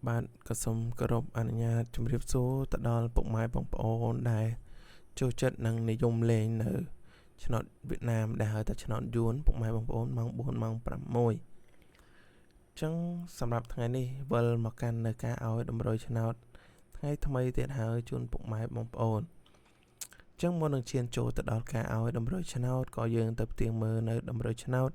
bạn có xong cơ rộp anh nhà chùm riêng số tạ đo bụng máy bóng ổn đài châu chất năng này dùng lên nữ cho nó Việt Nam đã hơi ta cho nó dùn bụng máy bóng ổn mang 4 mang 6ចឹងសម្រាប់ថ្ងៃនេះវិលមកកាន់នៅការឲ្យតម្រុយឆ្នោតថ្ងៃថ្មីទៀតហើយជូនពុកម៉ែបងប្អូនចឹងមុននឹងឈានចូលទៅដល់ការឲ្យតម្រុយឆ្នោតក៏យើងទៅផ្ទៀងមើលនៅតម្រុយឆ្នោត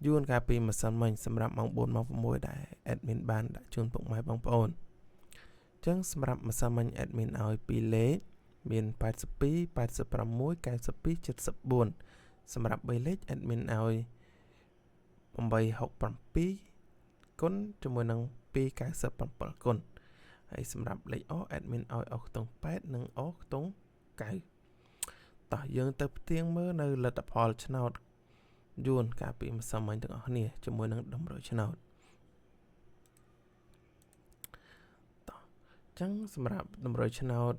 យួនកាលពីម្សិលមិញសម្រាប់ម៉ោង 4 ម៉ោង 6 ដែល admin បានដាក់ជូនពុកម៉ែបងប្អូនចឹងសម្រាប់ម្សិលមិញ admin ឲ្យ2លេខមាន82 86 92 74សម្រាប់3លេខ admin ឲ្យ867គុណជាមួយនឹង297គុណហើយសម្រាប់លេខអស់ admin ឲ្យអស់ខ្ទង់8និងអស់ខ្ទង់9តោះយើងទៅផ្ទៀងមើលនៅលទ្ធផលឆ្នោតយួនកាលពីម្សិលមិញទាំងអស់គ្នាជាមួយនឹងតម្រុយឆ្នោតតោះចឹងសម្រាប់តម្រុយឆ្នោត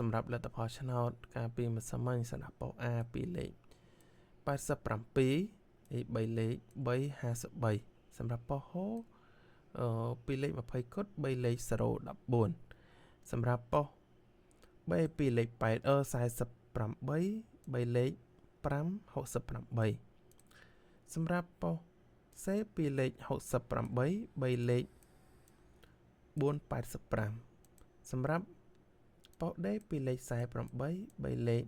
សម្រាប់លទ្ធផលឆ្នោតកាលពីម្សិលមិញសម្រាប់ប៉ុស A 2លេខ87ហើយ3លេខ353សម្រាប់ប៉ុសហូ2លេខ20គុត3លេខ014សម្រាប់ប៉ុស B 2លេខ8 48 3លេខ568សម្រាប់ប៉ុស C 2លេខ68 3លេខ485សម្រាប់ប៉ុស D 2លេខ48 3លេខ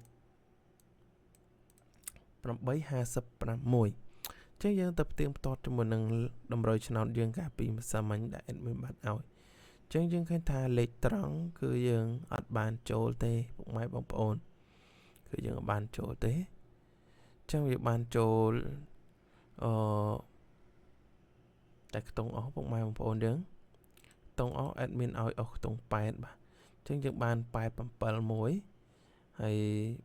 856ចឹងយើងទៅផ្ទៀងផ្ទាត់ជាមួយនឹងតម្រុយឆ្នោតយើងកាលពីម្សិលមិញដែល admin បានឲ្យចឹងយើងឃើញថាលេខត្រង់គឺយើងអត់បានចូលទេពុកម៉ែបងប្អូនគឺយើងអត់បានចូលទេចឹងវាបានចូលតែខ្ទង់អស់ពុកម៉ែបងប្អូនយើងខ្ទង់អស់ admin ឲ្យអស់ខ្ទង់8បាទចឹងយើងបាន871ហើយ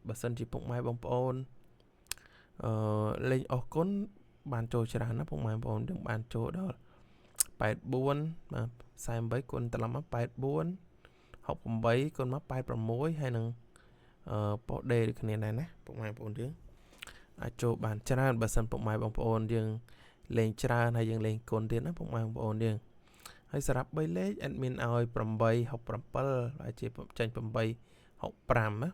បើសិនជាពុកម៉ែបងប្អូនលេខអស់គុណបានចូលច្រើនណាពុកម៉ែបងប្អូនយើងបានចូលដល់84បាទ48គុណត្រឡប់មក84 68គុណមក86ហើយនឹងប៉ុស D ដូចគ្នាដែរណាពុកម៉ែបងប្អូនយើងអាចចូលបានច្រើនបើសិនពុកម៉ែបងប្អូនយើងលេងច្រើនហើយយើងលេងគុណទៀតណាពុកម៉ែបងប្អូនយើងហើយសម្រាប់3លេខ admin ឲ្យ867ហើយជាចាញ់865ណា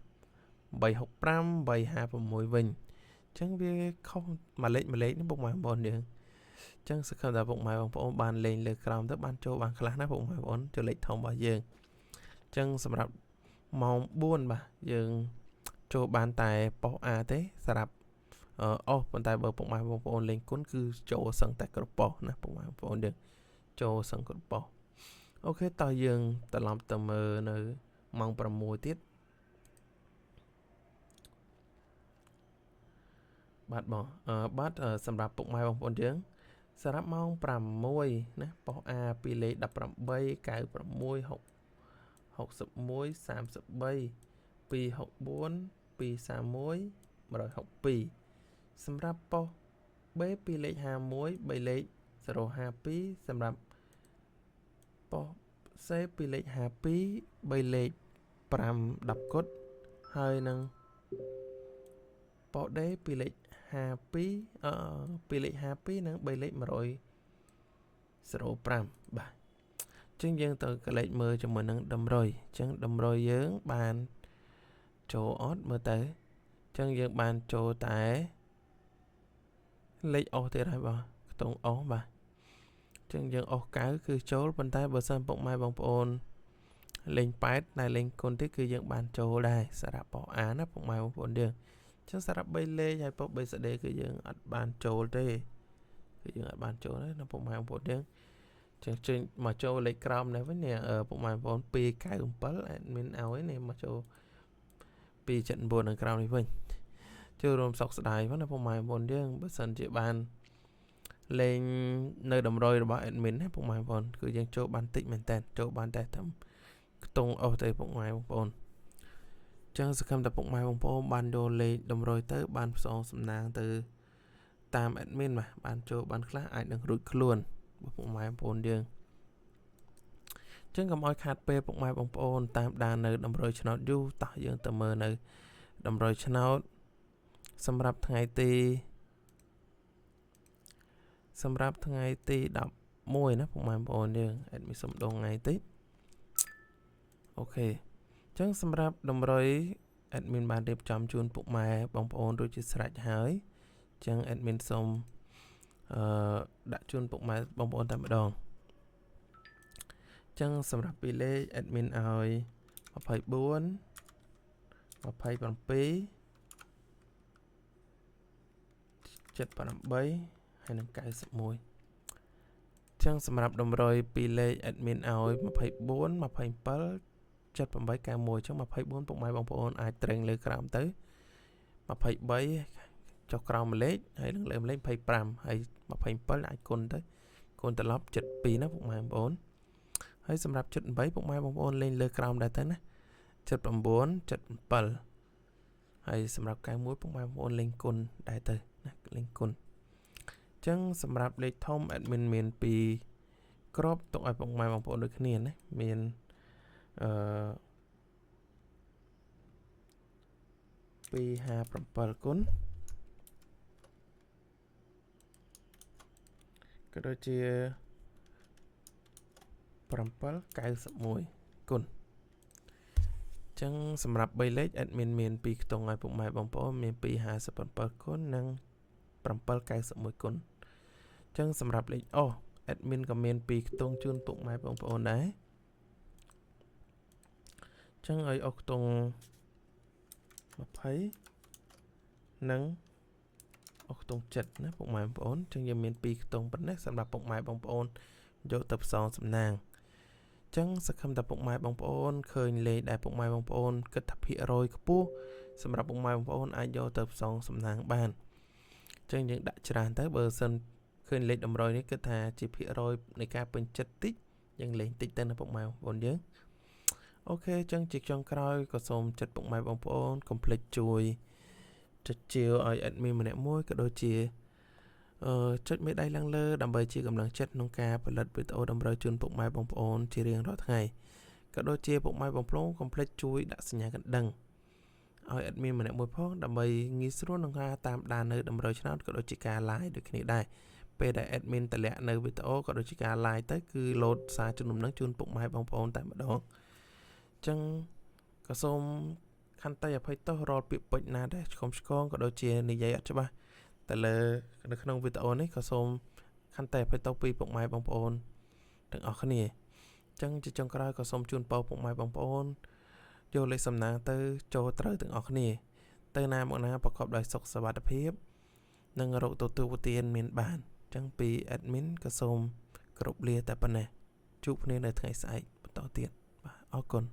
865 856វិញចឹងវាខុសមួយលេខនេះពុកម៉ែបងប្អូនយើងចឹងសង្ឃឹមថាពុកម៉ែបងប្អូនបានលេងលើក្រោមទៅបានចូលបានខ្លះណាពុកម៉ែបងប្អូនចូលលេខធំរបស់យើងចឹងសម្រាប់ម៉ោង4បាទយើងចូលបានតែប៉ុស A ទេសម្រាប់ប៉ុន្តែបើពុកម៉ែបងប្អូនលេងគុណគឺចូលសឹងតែគ្រប់ប៉ុសណាពុកម៉ែបងប្អូនយើងចូលសឹងគ្រប់ប៉ុសអូខេតោះយើងត្រឡប់ទៅមើលនៅម៉ោង6ទៀតបាទបងបាទសម្រាប់ពុកម៉ែបងប្អូនយើងសម្រាប់ម៉ោង6ណាប៉ុស A 2លេខ18 96 61 33 264 231 162សម្រាប់ប៉ុស B 2លេខ51 3លេខ052សម្រាប់ប៉ុស C 2លេខ52 3លេខ5 10គុតហើយនឹងប៉ុស D 2លេខ52 2លេខ52និង3លេខ105បាទចឹងយើងទៅកលេចមើលជាមួយនឹងតម្រុយចឹងតម្រុយយើងបានចូលអត់មើលទៅចឹងយើងបានចូលតែលេខអស់ទៀតហើយបាទខ្ទង់អស់បាទចឹងយើងអស់9គឺចូលប៉ុន្តែបើសិនពុកម៉ែបងប្អូនលេង8តែលេងគុណទៀតគឺយើងបានចូលដែរសម្រាប់ប៉ុស A ណាពុកម៉ែបងប្អូនយើងចឹងសម្រាប់3លេខហើយប៉ុស BCD គឺយើងអត់បានចូលទេគឺយើងអត់បានចូលទេណាពុកម៉ែបងប្អូនយើងចឹងចេញមកចូលលេខក្រោមនេះវិញនេះពុកម៉ែបងប្អូន297 admin ឲ្យនេះមកចូល279នៅក្រោមនេះវិញចូលរួមសោកស្ដាយណាពុកម៉ែបងប្អូនយើងបើសិនជាបានលេងនៅតម្រុយរបស់ admin ណាពុកម៉ែបងប្អូនគឺយើងចូលបានតិចមែនតើចូលបានតែត្រឹមខ្ទង់អស់ទេពុកម៉ែបងប្អូនចឹងសង្ឃឹមថាពុកម៉ែបងប្អូនបានយកលេខតម្រុយទៅបានផ្សងសំណាងទៅតាម admin បានចូលបានខ្លះអាចនឹងរួចខ្លួនពុកម៉ែបងប្អូនយើងចឹងកុំឲ្យខាតពេលពុកម៉ែបងប្អូនតាមដាននៅតម្រុយឆ្នោតយូរតោះយើងទៅមើលនៅតម្រុយឆ្នោតសម្រាប់ថ្ងៃទី 1ណាពុកម៉ែបងប្អូនយើង admin សុំដងថ្ងៃតិចអូខេចឹងសម្រាប់តម្រុយ admin បានរៀបចំជូនពុកម៉ែបងប្អូនរួចជាស្រេចហើយចឹង admin សុំដាក់ជូនពុកម៉ែបងប្អូនតែម្ដងចឹងសម្រាប់ពីលេខ admin ឲ្យ24 27 78ហើយនឹង91ចឹងសម្រាប់តម្រុយពីលេខ admin ឲ្យ24 27 78 91ចឹង24ពុកម៉ែបងប្អូនអាចត្រេងលើក្រោមទៅ23ចុះក្រោមមួយលេខហើយនឹងលើមួយលេខ25ហើយ27អាចគុណទៅគុណត្រឡប់72ណាពុកម៉ែបងប្អូនហើយសម្រាប់78ពុកម៉ែបងប្អូនលេងលើក្រោមដែរទៅណា79 77ហើយសម្រាប់91ពុកម៉ែបងប្អូនលេងគុណដែរទៅណាលេងគុណចឹងសម្រាប់លេខធំ admin មាន2គ្រាប់ទុកឲ្យពុកម៉ែបងប្អូនដូចគ្នាណាមាន257គុណក៏ដូចជា791គុណចឹងសម្រាប់3លេខ admin មាន2ខ្ទង់ឲ្យពុកម៉ែបងប្អូនមាន257គុណនិង791គុណចឹងសម្រាប់លេខadmin ក៏មាន2ខ្ទង់ជូនពុកម៉ែបងប្អូនដែរចឹងឲ្យខ្ទង់20និងខ្ទង់7ណាពុកម៉ែបងប្អូនចឹងយើងមាន2ខ្ទង់ប៉ុណ្ណេះសម្រាប់ពុកម៉ែបងប្អូនយកទៅផ្សងសំណាងចឹងសង្ឃឹមថាពុកម៉ែបងប្អូនឃើញលេខដែលពុកម៉ែបងប្អូនគិតថាភាគរយខ្ពស់សម្រាប់ពុកម៉ែបងប្អូនអាចយកទៅផ្សងសំណាងបានចឹងយើងដាក់ច្រើនទៅបើសិនឃើញលេខតម្រុយនេះគិតថាជាភាគរយនៃការពេញចិត្តតិចយើងលេងតិចទៅណាពុកម៉ែបងប្អូនយើងអូខេចឹងជាចុងក្រោយក៏សូមចិត្តពុកម៉ែបងប្អូនកុំភ្លេចជួយចុចជាវឲ្យ admin ម្នាក់មួយក៏ដូចជាចុចមេដៃឡើងលើដើម្បីជាកម្លាំងចិត្តក្នុងការផលិតវីដេអូតម្រូវជូនពុកម៉ែបងប្អូនជារៀងរាល់ថ្ងៃក៏ដូចជាពុកម៉ែបងប្អូនកុំភ្លេចជួយដាក់សញ្ញាកណ្ដឹងឲ្យ admin ម្នាក់មួយផងដើម្បីងាយស្រួលក្នុងការតាមដាននៅតម្រូវឆ្នោតក៏ដូចជាការ live ដូចគ្នាដែរពេលដែល admin តម្លាក់នៅវីដេអូក៏ដូចជាការ live ទៅគឺ load សារជំនុំនឹងជូនពុកម៉ែបងប្អូនតែម្ដងចឹងក៏សូមខន្តីអភ័យទោសរាល់ពាក្យពេចន៍ណាដែលឆ្កុំឆ្គងក៏ដូចជានិយាយអត់ច្បាស់តែលើនៅក្នុងវីដេអូនេះក៏សូមខន្តីអភ័យទោសពីពុកម៉ែបងប្អូនទាំងអស់គ្នាចឹងជាចុងក្រោយក៏សូមជូនពរពុកម៉ែបងប្អូនយកលេខសំណាងទៅចូលត្រូវទាំងអស់គ្នាទៅណាមកណាប្រកបដោយសុខសុវត្ថិភាពនិងរកទទួលទានមានបានចឹងពី admin ក៏សូមគោរពលាតែប៉ុណ្ណេះជួបគ្នានៅថ្ងៃស្អែកបន្តទៀតបាទអរគុណ